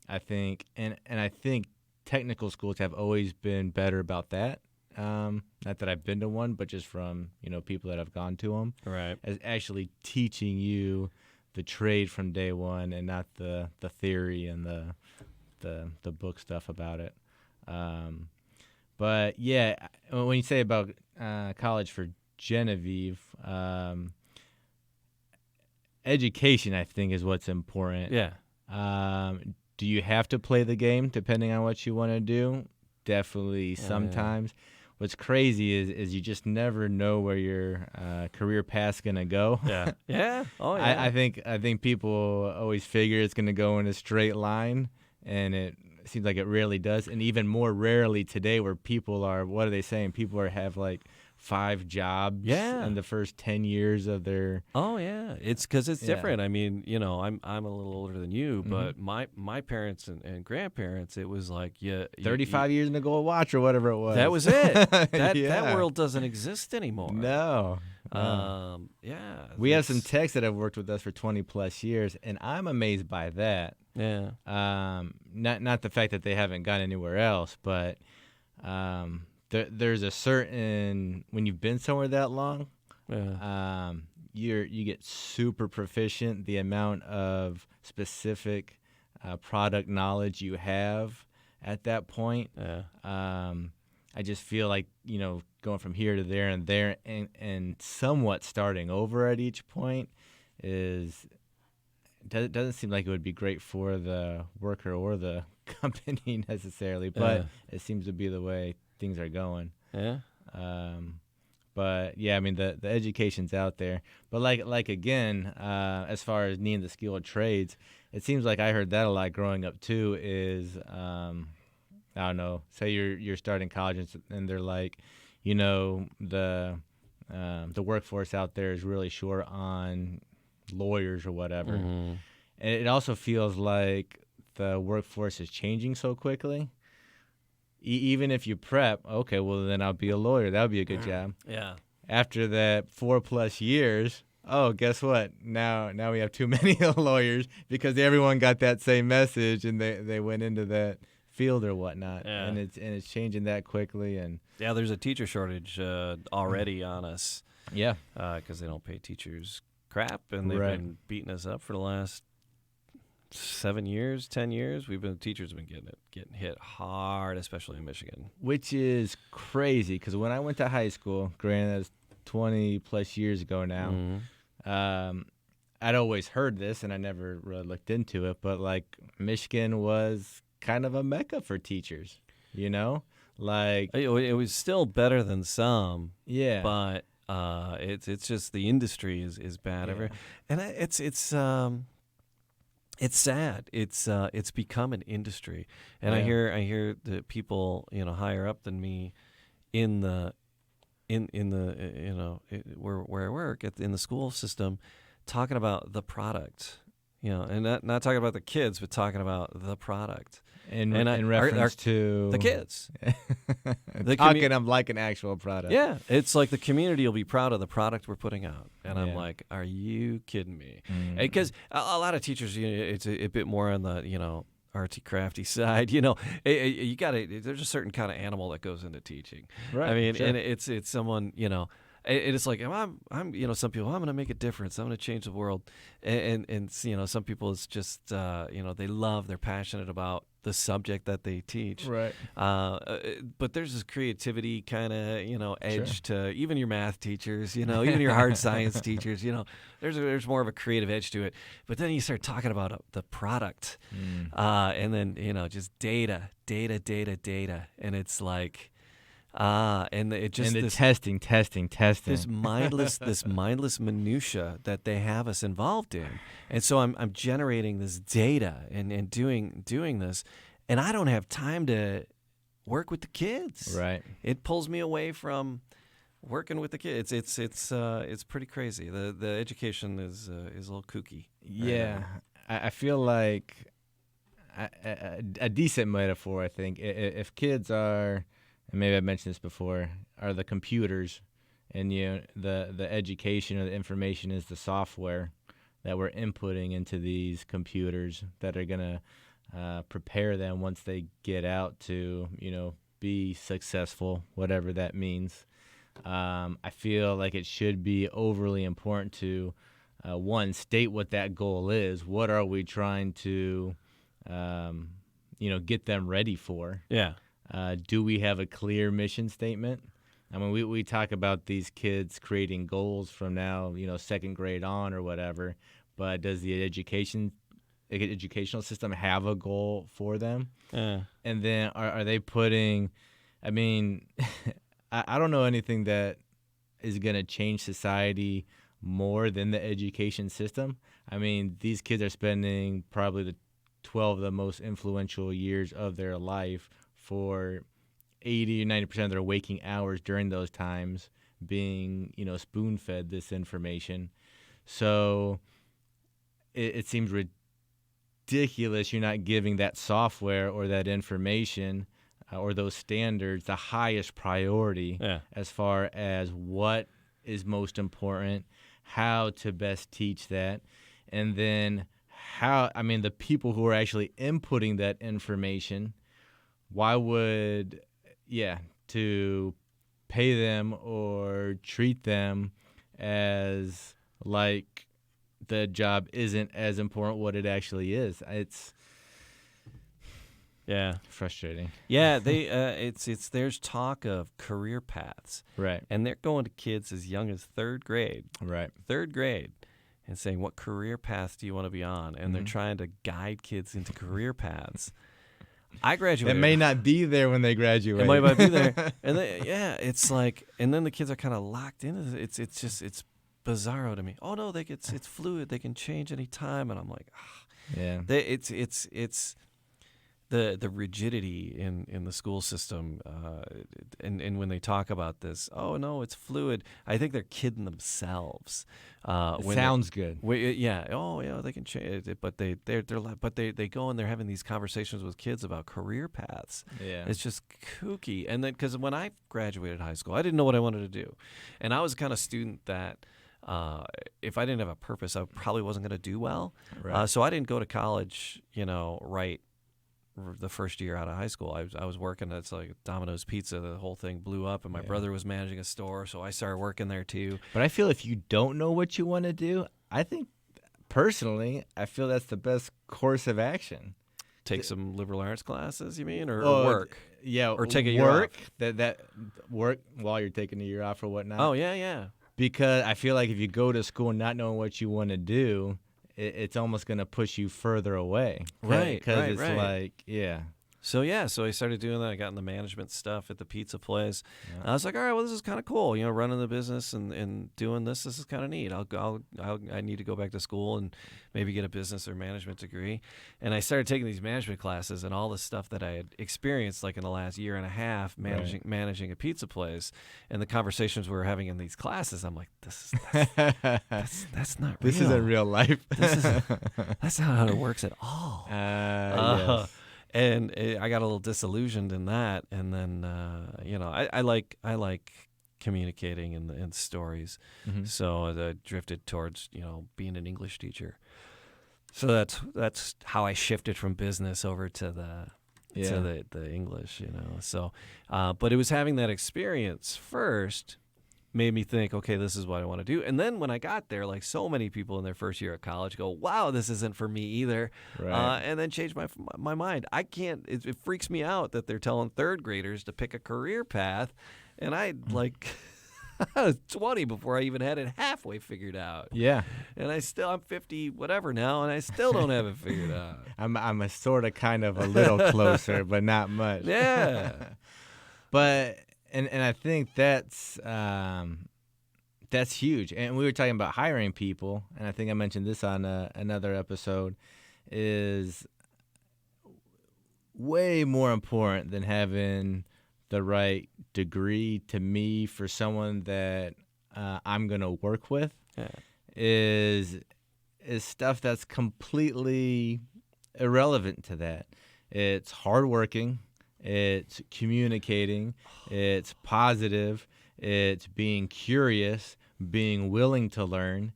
I think, and I think technical schools have always been better about that. Not that I've been to one, but just from people that have gone to them, right? As actually teaching you the trade from day one, and not the theory and the book stuff about it. But yeah, when you say about college for Genevieve, education I think is what's important. Yeah. Do you have to play the game depending on what you want to do? Definitely sometimes. What's crazy is you just never know where your career path's gonna go. Yeah. Yeah. Oh yeah. I think people always figure it's gonna go in a straight line, and it seems like it rarely does. And even more rarely today, where people are, what are they saying? People have like 5 jobs in the first 10 years of their. Oh yeah, it's because it's different. I mean, I'm a little older than you, but my parents and grandparents, it was like 35 years in a gold watch or whatever it was. That was it. That world doesn't exist anymore. No. We have some techs that have worked with us for 20 plus years, and I'm amazed by that. Yeah. Not the fact that they haven't gone anywhere else, but there's a certain, when you've been somewhere that long, you get super proficient, the amount of specific product knowledge you have at that point. Yeah. I just feel like, going from here to there and somewhat starting over at each point doesn't seem like it would be great for the worker or the company necessarily, but it seems to be the way things are going. Yeah. But yeah, I mean the education's out there, but like again, as far as needing the skilled trades, it seems like I heard that a lot growing up too. Is I don't know, say you're starting college and they're like, the workforce out there is really short on lawyers or whatever, and it also feels like the workforce is changing so quickly. Even if you prep, okay, well, then I'll be a lawyer. That would be a good job. Yeah. After that 4+ years, oh, guess what? Now we have too many lawyers because everyone got that same message and they went into that field or whatnot. Yeah. And it's changing that quickly. And yeah, there's a teacher shortage already on us. Yeah. Because they don't pay teachers crap, and they've been beating us up for the last 7 years, 10 years. Teachers have been getting hit hard, especially in Michigan. Which is crazy because when I went to high school, granted that's 20+ years ago now, I'd always heard this and I never really looked into it, but like Michigan was kind of a mecca for teachers, like it was still better than some. Yeah. But it's just the industry is bad. Yeah. And it's sad. It's become an industry, and I hear the people higher up than me in the where I work in the school system talking about the product, and not talking about the kids, but talking about the product. In reference to the kids. I'm like an actual product. Yeah, it's like the community will be proud of the product we're putting out. And I'm like, are you kidding me? Because a lot of teachers, it's a bit more on the, artsy crafty side. You there's a certain kind of animal that goes into teaching. Right. I mean, sure. and it's someone, it's like I'm some people, I'm going to make a difference. I'm going to change the world. And some people it's just, they're passionate about the subject that they teach. Right. But there's this creativity kind of, edge to even your math teachers, even your hard science teachers, there's more of a creative edge to it. But then you start talking about the product, and then, just data. And it's like, and it just and the testing. This mindless minutia that they have us involved in, and so I'm generating this data and doing this, and I don't have time to work with the kids. Right. It pulls me away from working with the kids. It's pretty crazy. The education is a little kooky. Yeah, I feel like a decent metaphor. I think if kids are, and maybe I mentioned this before, are the computers, and the education or the information is the software that we're inputting into these computers that are gonna prepare them once they get out to be successful, whatever that means. I feel like it should be overly important to one, state what that goal is. What are we trying to get them ready for? Yeah. Do we have a clear mission statement? I mean, we talk about these kids creating goals from now, second grade on or whatever, but does the educational system have a goal for them? And then are they putting, I mean, I don't know anything that is going to change society more than the education system. I mean, these kids are spending probably the 12 of the most influential years of their life for 80 or 90% of their waking hours during those times being, spoon-fed this information. So it seems ridiculous you're not giving that software or that information or those standards the highest priority as far as what is most important, how to best teach that, and then the people who are actually inputting that information, why would, to pay them or treat them as like the job isn't as important what it actually is. It's frustrating. Yeah, there's talk of career paths. Right. And they're going to kids as young as third grade. Right. Third grade. And saying, what career path do you want to be on? And they're trying to guide kids into career paths. I graduated. It may not be there when they graduate. It might not be there. And it's like, and then the kids are kind of locked into it. It's bizarro to me. Oh no, it's fluid. They can change any time. And I'm like, it's the rigidity in the school system. And when they talk about this, oh no, it's fluid. I think they're kidding themselves. Sounds good. Yeah. Oh yeah, they can change it, but they go and they're having these conversations with kids about career paths. Yeah. It's just kooky. And then because when I graduated high school, I didn't know what I wanted to do, and I was the kind of student that. If I didn't have a purpose, I probably wasn't going to do well. Right. So I didn't go to college, right the first year out of high school. I was working at like Domino's Pizza. The whole thing blew up, and my brother was managing a store, so I started working there too. But I feel if you don't know what you want to do, I think personally, I feel that's the best course of action. Take some liberal arts classes, you mean, or work? Yeah, or take a year off. That work while you're taking a year off or whatnot. Oh yeah. Because I feel like if you go to school not knowing what you want to do, it's almost going to push you further away. Right. Because it's like, So I started doing that. I got in the management stuff at the pizza place. Yeah. I was like, all right, well, this is kind of cool. Running the business and doing this. This is kind of neat. I need to go back to school and maybe get a business or management degree. And I started taking these management classes and all the stuff that I had experienced like in the last year and a half managing a pizza place. And the conversations we were having in these classes, I'm like, that's not real. This isn't real life. That's not how it works at all. Yes. And I got a little disillusioned in that, and then I like communicating in stories, so I drifted towards being an English teacher. So that's how I shifted from business over to the English, So, but it was having that experience first made me think, okay, this is what I want to do. And then when I got there, like so many people in their first year of college go, wow, this isn't for me either. Right. And then changed my mind. I can't, it freaks me out that they're telling third graders to pick a career path. And I was 20 before I even had it halfway figured out. Yeah. And I'm 50 whatever now, and I still don't have it figured out. I'm a sort of kind of a little closer, but not much. Yeah. But And I think that's huge. And we were talking about hiring people, and I think I mentioned this on another episode, is way more important than having the right degree to me for someone that I'm going to work with. Yeah. Is stuff that's completely irrelevant to that. It's hardworking. It's communicating, it's positive, it's being curious, being willing to learn.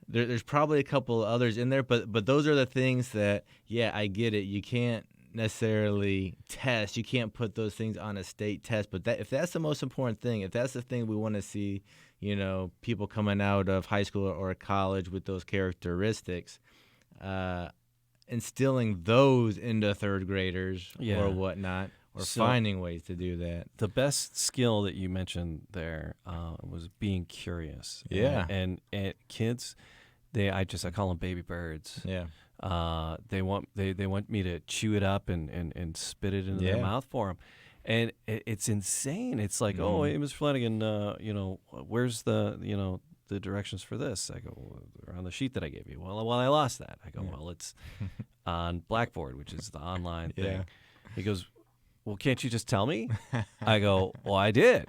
There's probably a couple of others in there, but those are the things that, I get it. You can't necessarily test. You can't put those things on a state test. But if that's the most important thing, if that's the thing we want to see, people coming out of high school or college with those characteristics, instilling those into third graders or whatnot, or finding ways to do that. The best skill that you mentioned there was being curious. Yeah. And kids, I call them baby birds. Yeah. They want me to chew it up and spit it into their mouth for them. And it's insane. It's like, oh, hey, Ms. Flanagan, where's the directions for this? I go, they're on the sheet that I gave you. Well, I lost that. I go, well, it's on Blackboard, which is the online thing. He goes, well, can't you just tell me? I go, well, I did.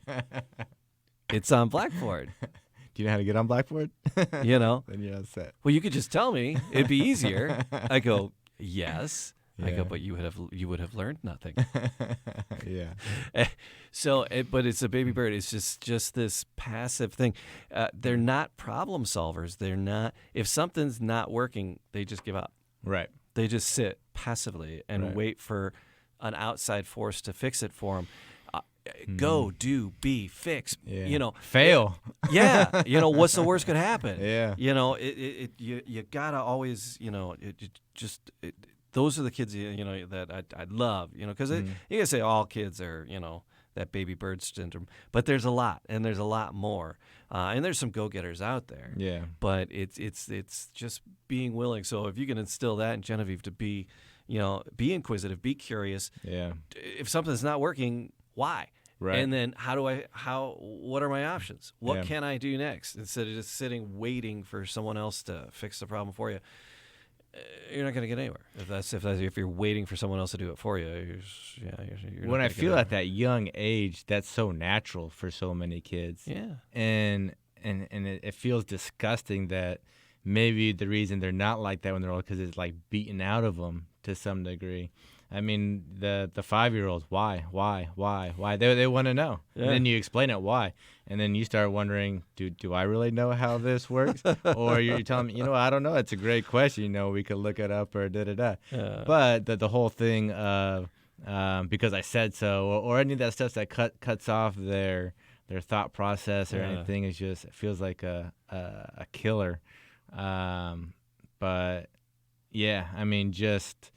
It's on Blackboard. Do you know how to get on Blackboard? Then you're all set. Well, you could just tell me. It'd be easier. I go, yes. I go, but you would have learned nothing. Yeah. But it's a baby bird. It's just this passive thing. They're not problem solvers. They're not. If something's not working, they just give up. Right. They just sit passively and wait for an outside force to fix it for them. Go, do, be, fix. Yeah. Fail. Yeah. What's the worst could happen? Yeah. You gotta always, those are the kids, that I love, because you gotta say all kids are, that baby bird syndrome, but there's a lot, and there's a lot more, and there's some go-getters out there. Yeah. But it's just being willing. So if you can instill that in Genevieve to be, be inquisitive, be curious. Yeah. If something's not working, why? Right. And then what are my options? What can I do next? Instead of just sitting waiting for someone else to fix the problem for you. You're not going to get anywhere if you're waiting for someone else to do it for you. You're when I feel at that young age, that's so natural for so many kids. Yeah, and it feels disgusting that maybe the reason they're not like that when they're old because it's like beaten out of them to some degree. I mean, the 5-year-olds, why? They want to know. Yeah. And then you explain it why. And then you start wondering, do I really know how this works? Or you're telling me, I don't know. It's a great question. We could look it up or da-da-da. Yeah. But the whole thing of because I said so or any of that stuff that cuts off their thought process or anything is just, it feels like a killer. But, yeah, I mean, just...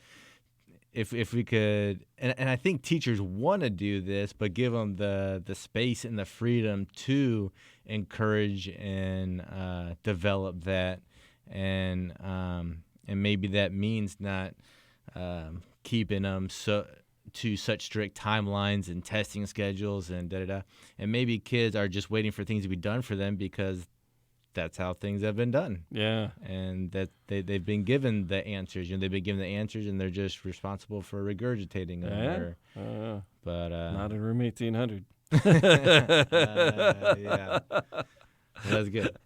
If we could, and I think teachers want to do this, but give them the space and the freedom to encourage and develop that, and maybe that means not keeping them to such strict timelines and testing schedules and da-da-da. And maybe kids are just waiting for things to be done for them because that's how things have been done. Yeah. And that they've been given the answers. They've been given the answers, and they're just responsible for regurgitating them. But not in room 1800. Yeah. That's good.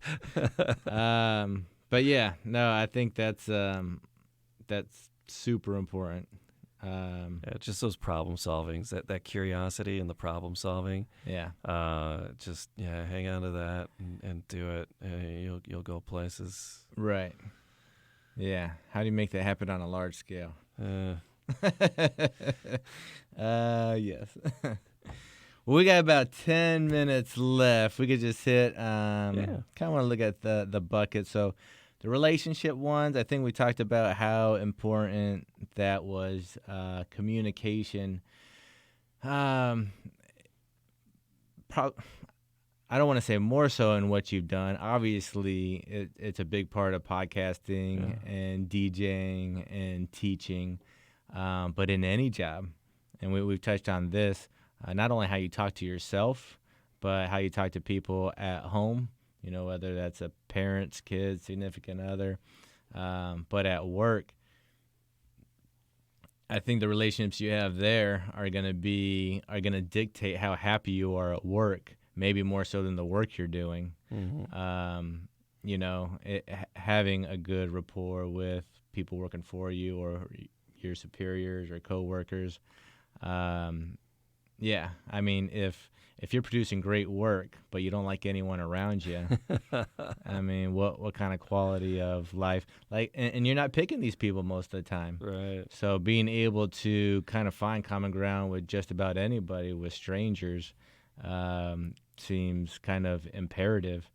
But yeah, no, I think that's super important. Just those problem solvings, that curiosity and the problem solving. Yeah. Hang on to that and do it. You'll go places. Right. Yeah. How do you make that happen on a large scale? Yes. Well, we got about 10 minutes left. We could just hit. Kind of want to look at the bucket. So. The relationship ones, I think we talked about how important that was, communication. I don't want to say more so in what you've done. Obviously, it's a big part of podcasting and DJing and teaching, but in any job, and we've touched on this, not only how you talk to yourself, but how you talk to people at home. Whether that's a parents, kids, significant other, but at work, I think the relationships you have there are going to dictate how happy you are at work, maybe more so than the work you're doing. Mm-hmm. Having a good rapport with people working for you or your superiors or coworkers. I mean, if you're producing great work, but you don't like anyone around you, I mean, what kind of quality of life? And you're not picking these people most of the time. Right. So being able to kind of find common ground with just about anybody, with strangers, seems kind of imperative.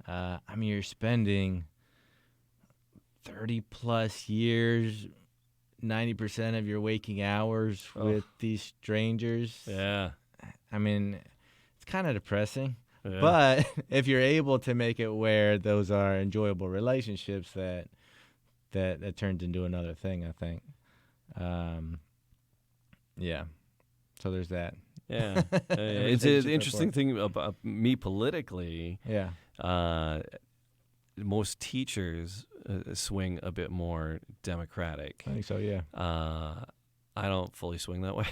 I mean, you're spending 30-plus years, 90% of your waking hours with these strangers. Yeah. I mean... kind of depressing, but if you're able to make it where those are enjoyable relationships, that turns into another thing, I think. So there's that. Yeah. It's an interesting thing about me politically. Yeah. Most teachers swing a bit more Democratic. I think so, yeah. I don't fully swing that way,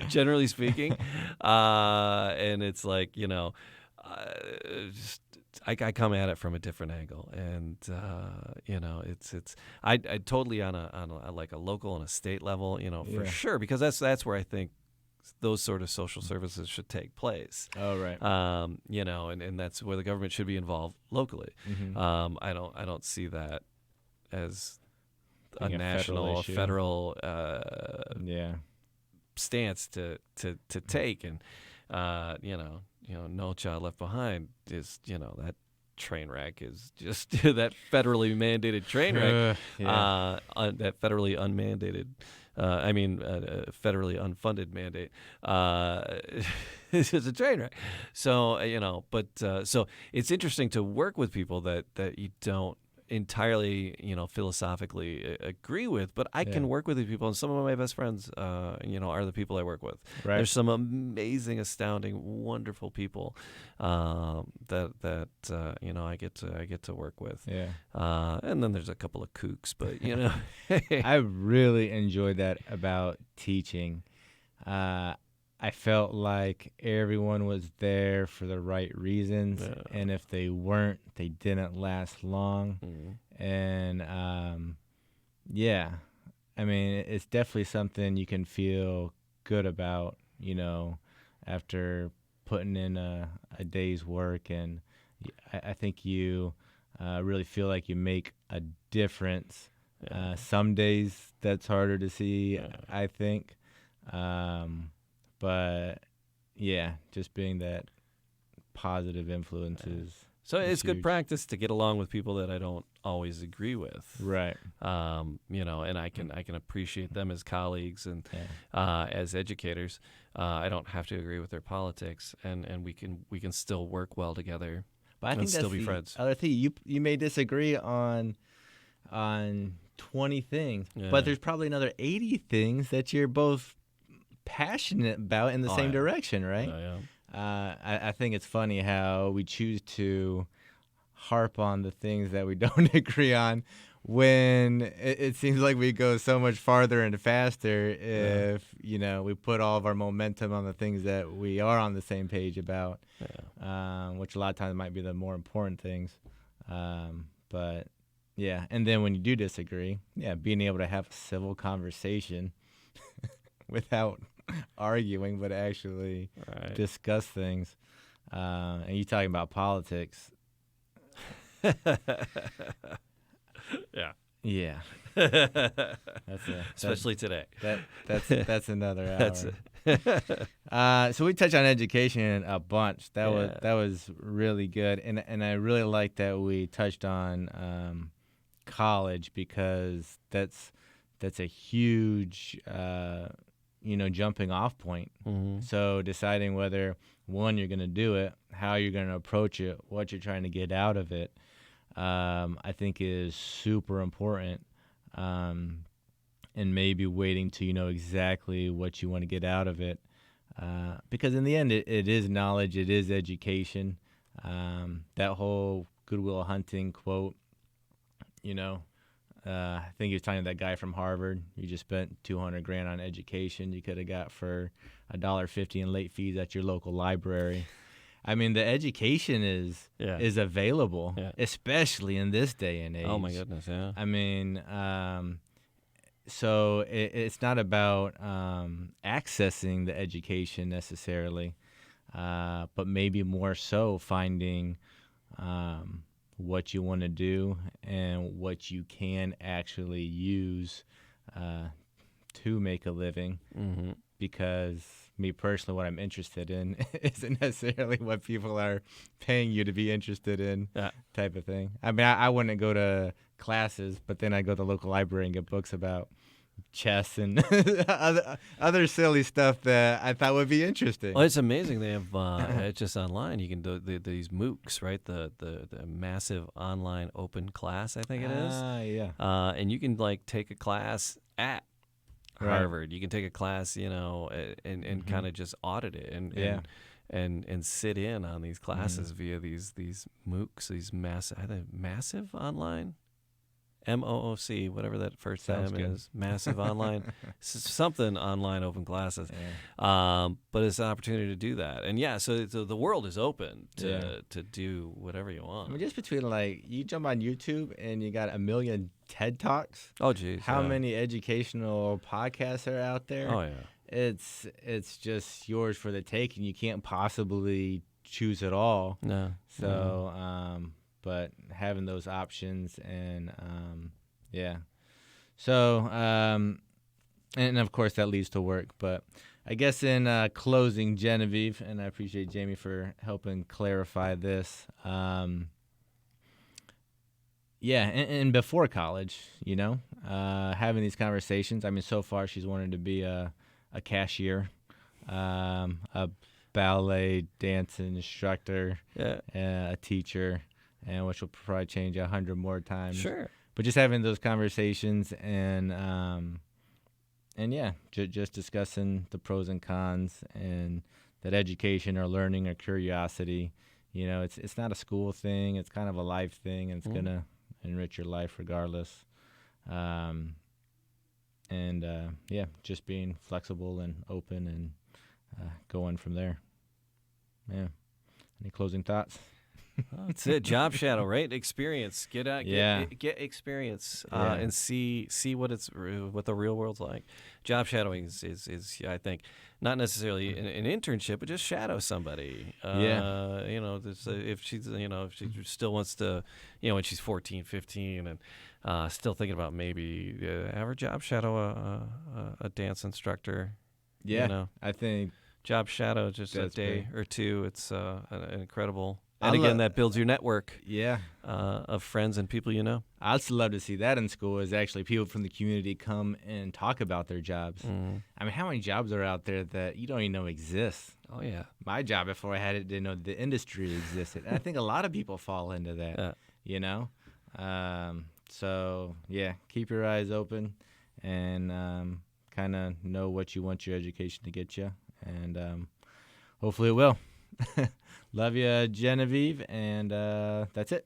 generally speaking. And it's like, I come at it from a different angle, and I totally on a like a local and a state level, for sure, because that's where I think those sort of social services should take place. Oh, right. And that's where the government should be involved locally. Mm-hmm. I don't see that as a national, federal stance to take, and No Child Left Behind is that train wreck is just that federally mandated train wreck, that federally unmandated. Federally unfunded mandate. It's just a train wreck. So, so it's interesting to work with people that you don't entirely, philosophically agree with, but I can work with these people, and some of my best friends, are the people I work with. Right. There's some amazing, astounding, wonderful people that I get to work with. Yeah. And then there's a couple of kooks, but I really enjoyed that about teaching. I felt like everyone was there for the right reasons, and if they weren't, they didn't last long. Mm-hmm. And it's definitely something you can feel good about, after putting in a day's work. And I think you really feel like you make a difference. Some days that's harder to see, I think. But just being that positive influences. So it's huge. Good practice to get along with people that I don't always agree with. Right. And I can appreciate them as colleagues and as educators. I don't have to agree with their politics, and we can still work well together. But I think still that's be friends. Other thing, you may disagree on 20 things, but there's probably another 80 things that you're both passionate about in the same direction, right? I think it's funny how we choose to harp on the things that we don't agree on when it seems like we go so much farther and faster if we put all of our momentum on the things that we are on the same page about, which a lot of times might be the more important things. But and then when you do disagree, being able to have a civil conversation without arguing, but actually discuss things. And you talking about politics. Yeah. Especially today. That's another hour. That's it. So we touched on education a bunch. That was really good, and I really like that we touched on college, because that's a huge jumping off point. Mm-hmm. So deciding whether, one, you're going to do it, how you're going to approach it, what you're trying to get out of it, I think is super important. And maybe waiting to know exactly what you want to get out of it. Because in the end, it is knowledge, it is education. That whole Good Will Hunting quote, I think he was talking to that guy from Harvard. You just spent $200,000 on education. You could have got for $1.50 in late fees at your local library. I mean, the education is available, especially in this day and age. Oh my goodness, yeah. I mean, so it's not about accessing the education necessarily, but maybe more so finding what you want to do and what you can actually use to make a living. Mm-hmm. Because me personally, what I'm interested in isn't necessarily what people are paying you to be interested in, type of thing. I mean, I wouldn't go to classes, but then I go to the local library and get books about chess and other silly stuff that I thought would be interesting. Well, it's amazing. They have it's just online. You can do these MOOCs, right? The massive online open class, I think it is. And you can take a class at Harvard. You can take a class, and kind of just audit it and sit in on these classes via these MOOCs, these massive online. MOOC, whatever that first time is, massive online, something online open classes. Yeah. But it's an opportunity to do that. And so the world is open to do whatever you want. I mean, just between you jump on YouTube and you got 1 million TED Talks. Oh, geez. How many educational podcasts are out there? Oh, yeah. It's just yours for the taking. You can't possibly choose it all. No. So, but having those options and, so And of course that leads to work. But I guess in closing, Genevieve, and I appreciate Jamie for helping clarify this. Yeah, and before college, having these conversations. I mean, so far she's wanted to be a cashier, a ballet dance instructor, a teacher, and which will probably change 100 more times. Sure. But just having those conversations and yeah, just discussing the pros and cons and that education or learning or curiosity, it's not a school thing. It's kind of a life thing, and it's going to enrich your life regardless. Yeah, just being flexible and open and going from there. Yeah. Any closing thoughts? That's it. Job shadow, right? Experience. Get out. Get experience and see what the real world's like. Job shadowing is I think not necessarily an internship, but just shadow somebody. If she still wants to, when she's 14, 15, and still thinking about maybe have her job shadow a dance instructor. Yeah, I think job shadow just a day or two. It's an incredible. And again, that builds your network of friends and people you know. I'd still love to see that in school, is actually people from the community come and talk about their jobs. Mm-hmm. I mean, how many jobs are out there that you don't even know exist? Oh, yeah. My job before I had it didn't know the industry existed. And I think a lot of people fall into that, So, yeah, keep your eyes open and kind of know what you want your education to get you. And hopefully it will. Love you, Genevieve, and that's it.